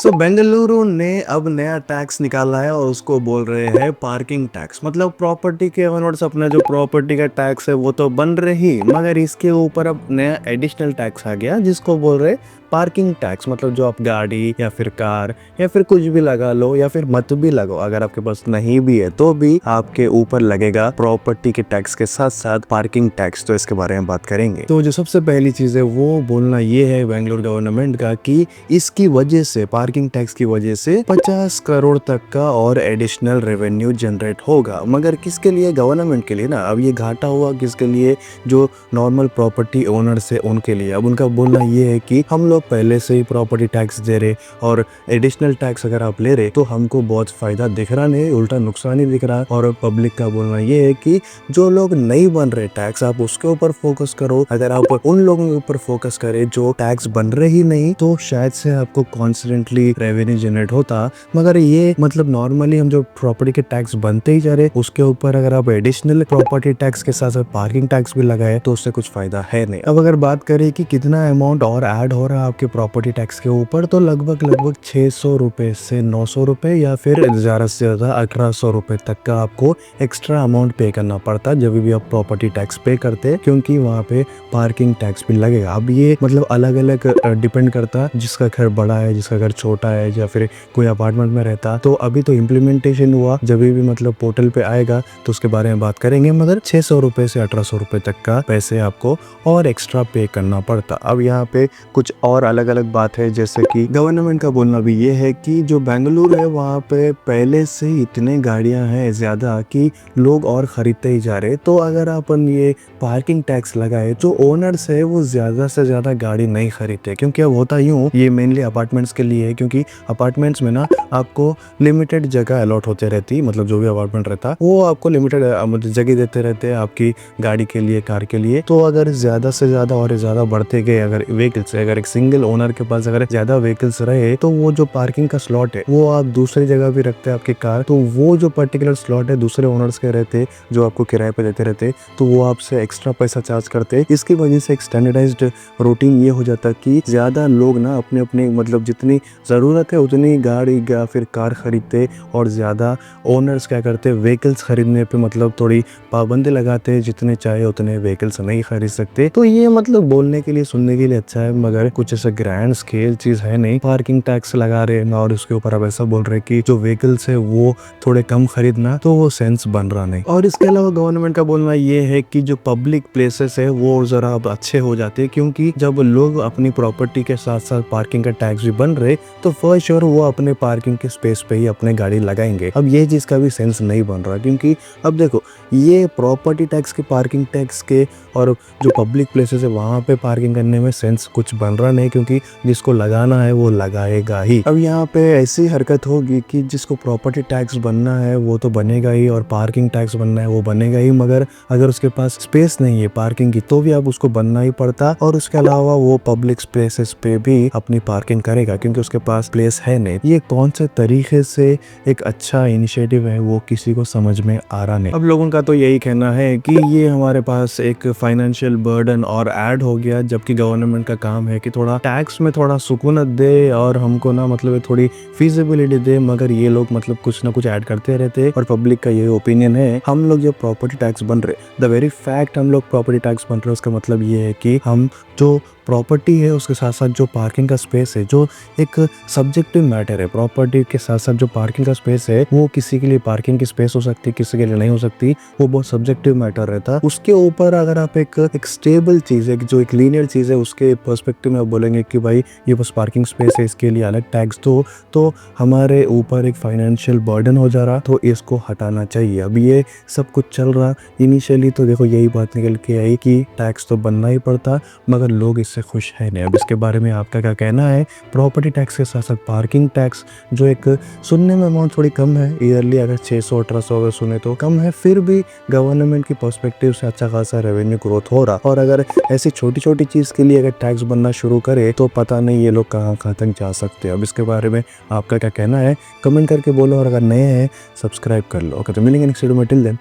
बेंगलुरु ने अब नया टैक्स निकाला है और उसको बोल रहे हैं पार्किंग टैक्स। मतलब प्रॉपर्टी के ओनर्स अपना जो प्रॉपर्टी का टैक्स है वो तो बन रही, मगर इसके ऊपर अब नया एडिशनल टैक्स आ गया जिसको बोल रहे पार्किंग टैक्स। मतलब जो आप गाड़ी या फिर कार या फिर कुछ भी लगा लो या फिर मत भी लगाओ, अगर आपके पास नहीं भी है तो भी आपके ऊपर लगेगा प्रॉपर्टी के टैक्स के साथ साथ पार्किंग टैक्स। तो इसके बारे में बात करेंगे। तो जो सबसे पहली चीज है वो बोलना ये है बेंगलुरु गवर्नमेंट का कि इसकी वजह से, पार्किंग टैक्स की वजह से 50 करोड़ तक का और एडिशनल रेवेन्यू जनरेट होगा। मगर किसके लिए? गवर्नमेंट के लिए ना। अब ये घाटा हुआ किसके लिए? जो नॉर्मल प्रॉपर्टी ओनर्स है उनके लिए। अब उनका बोलना ये है कि हम लोग पहले से ही प्रॉपर्टी टैक्स दे रहे और एडिशनल टैक्स अगर आप ले रहे तो हमको बहुत फायदा दिख रहा नहीं, उल्टा नुकसान ही दिख रहा। और पब्लिक का बोलना ये है कि जो लोग नहीं बन रहे टैक्स, आप उसके ऊपर फोकस करो। अगर आप उन लोगों के ऊपर फोकस करें जो टैक्स बन रहे ही नहीं तो शायद से आपको कॉन्स्टेंटली रेवेन्यू जनरेट होता। मगर ये मतलब नॉर्मली हम जो प्रॉपर्टी के टैक्स बनते ही जा रहे उसके ऊपर अगर आप एडिशनल प्रॉपर्टी टैक्स के साथ साथ पार्किंग टैक्स भी लगाए तो उससे कुछ फायदा है नहीं। अब अगर बात करें कि कितना अमाउंट और ऐड हो रहा है आपके प्रॉपर्टी टैक्स के ऊपर, तो लगभग 600 रुपए से 900 रुपए या फिर ज्यादा से ज्यादा 1800 रुपए तक का आपको एक्स्ट्रा अमाउंट पे करना पड़ता जब भी आप प्रॉपर्टी टैक्स पे करते, क्योंकि वहाँ पे पार्किंग टैक्स भी लगेगा। अब ये मतलब अलग अलग डिपेंड करता, जिसका घर बड़ा है, जिसका घर छोटा है, या फिर कोई अपार्टमेंट में रहता। तो अभी तो इम्प्लीमेंटेशन हुआ, जब भी मतलब पोर्टल पे आएगा तो उसके बारे में बात करेंगे। मगर 600 रुपए से 1800 रुपए तक का पैसे आपको और एक्स्ट्रा पे करना पड़ता। अब यहाँ पे कुछ और अलग अलग बात है, जैसे कि गवर्नमेंट का बोलना भी ये है कि जो बेंगलुरु है वहाँ पे पहले से इतने गाड़ियां हैं ज्यादा कि लोग और खरीदते ही जा रहे। तो अगर अपन ये पार्किंग टैक्स लगाए, जो ओनर्स है वो ज्यादा से ज्यादा गाड़ी नहीं खरीदते, क्योंकि अब होता यूं, ये मेनली अपार्टमेंट्स के लिए है, क्योंकि अपार्टमेंट्स में ना आपको लिमिटेड जगह अलॉट होते रहती। मतलब जो भी अपार्टमेंट रहता वो आपको लिमिटेड जगह देते रहते हैं आपकी गाड़ी के लिए, कार के लिए। तो अगर ज्यादा से ज्यादा और ज्यादा बढ़ते गए अगर व्हीकल्स, अगर एक सिंगल ओनर के पास अगर ज्यादा व्हीकल्स रहे तो वो जो पार्किंग का स्लॉट है वो आप दूसरी जगह भी रखते हैं आपकी कार, तो वो जो पर्टिकुलर स्लॉट है दूसरे ओनर्स के रहते जो आपको किराए पे देते रहते, तो वो आपसे एक्स्ट्रा पैसा चार्ज करते। इसकी वजह से एक स्टैंडर्डाइज्ड रूटीन ये हो जाता कि ज्यादा लोग ना अपने अपने मतलब जितनी जरूरत है उतनी गाड़ी या फिर कार खरीदते, और ज्यादा ओनर्स क्या करते, व्हीकल्स खरीदने पे मतलब थोड़ी पाबंदी लगाते, जितने चाहे उतने व्हीकल्स नहीं खरीद सकते। तो ये मतलब बोलने के लिए, सुनने के लिए अच्छा है, मगर कुछ ऐसा ग्रैंड स्केल चीज है नहीं। पार्किंग टैक्स लगा रहे हैं और उसके ऊपर अब ऐसा बोल रहे कि जो व्हीकल्स है वो थोड़े कम खरीदना, तो वो सेंस बन रहा नहीं। और इसके अलावा गवर्नमेंट का बोलना ये है कि जो पब्लिक प्लेसेस है वो जरा अब अच्छे हो जाते, क्योंकि जब लोग अपनी प्रॉपर्टी के साथ साथ पार्किंग का टैक्स भी बन रहे तो फर्स्ट श्योर वो अपने पार्किंग के स्पेस पे ही अपने गाड़ी लगाएंगे। अब ये चीज का भी सेंस नहीं बन रहा, क्योंकि अब देखो ये प्रॉपर्टी टैक्स के, पार्किंग टैक्स के और जो पब्लिक प्लेसेस है वहां पे पार्किंग करने में सेंस कुछ बन रहा नहीं, क्योंकि जिसको लगाना है वो लगाएगा ही। अब यहाँ पे ऐसी हरकत होगी कि जिसको प्रॉपर्टी टैक्स बनना है वो तो बनेगा ही और पार्किंग टैक्स बनना है वो बनेगा ही, मगर अगर उसके पास स्पेस नहीं है पार्किंग की तो भी अब उसको बनना ही पड़ता। और उसके अलावा वो पब्लिक स्पेसेस पे भी अपनी पार्किंग करेगा क्योंकि उसके पास प्लेस है नहीं। ये कौन से तरीके से एक अच्छा इनिशिएटिव है वो किसी को समझ में आ रहा नहीं। अब लोगों का तो यही कहना है कि ये हमारे पास एक फाइनेंशियल बर्डन और ऐड हो गया, जबकि गवर्नमेंट का काम है कि थोड़ा टैक्स में थोड़ा सुकूनत दे और हमको ना मतलब थोड़ी फीजिबिलिटी दे, मगर ये लोग मतलब कुछ ना कुछ ऐड करते रहते। और पब्लिक का ये ओपिनियन है, हम लोग जब प्रॉपर्टी टैक्स बन रहे, द वेरी फैक्ट हम लोग प्रॉपर्टी टैक्स बन रहे उसका मतलब ये है कि हम जो प्रॉपर्टी है उसके साथ साथ जो पार्किंग का स्पेस है, जो एक सब्जेक्टिव मैटर है, प्रॉपर्टी के साथ साथ जो पार्किंग का स्पेस है वो किसी के लिए पार्किंग की स्पेस हो सकती है, किसी के लिए नहीं हो सकती, वो बहुत सब्जेक्टिव मैटर रहता। उसके ऊपर अगर आप एक स्टेबल चीज है, जो एक लीनियर चीज है, उसके पर्सपेक्टिव में आप बोलेंगे कि भाई ये बस पार्किंग स्पेस है, इसके लिए अलग टैक्स दो, तो हमारे ऊपर एक फाइनेंशियल बर्डन हो जा रहा, तो इसको हटाना चाहिए। अब ये सब कुछ चल रहा इनिशियली तो देखो यही बात निकल के आई कि टैक्स तो बनना ही पड़ता, मगर लोग इससे खुश है नहीं। अब इसके बारे में आपका क्या कहना है? प्रॉपर्टी टैक्स के साथ साथ पार्किंग टैक्स जो एक सुनने में अमाउंट थोड़ी कम है, ईयरली अगर 600-1800 अगर सुने तो कम है, फिर भी गवर्नमेंट की पर्सपेक्टिव से अच्छा खासा रेवेन्यू ग्रोथ हो रहा। और अगर ऐसी छोटी छोटी चीज के लिए अगर टैक्स बनना शुरू करे तो पता नहीं ये लोग कहाँ तक जा सकते हैं। अब इसके बारे में आपका क्या कहना है? कमेंट करके बोलो, और अगर नए हैं सब्सक्राइब कर लो। ओके, तो मिलेंगे नेक्स्ट वीडियो में। Till then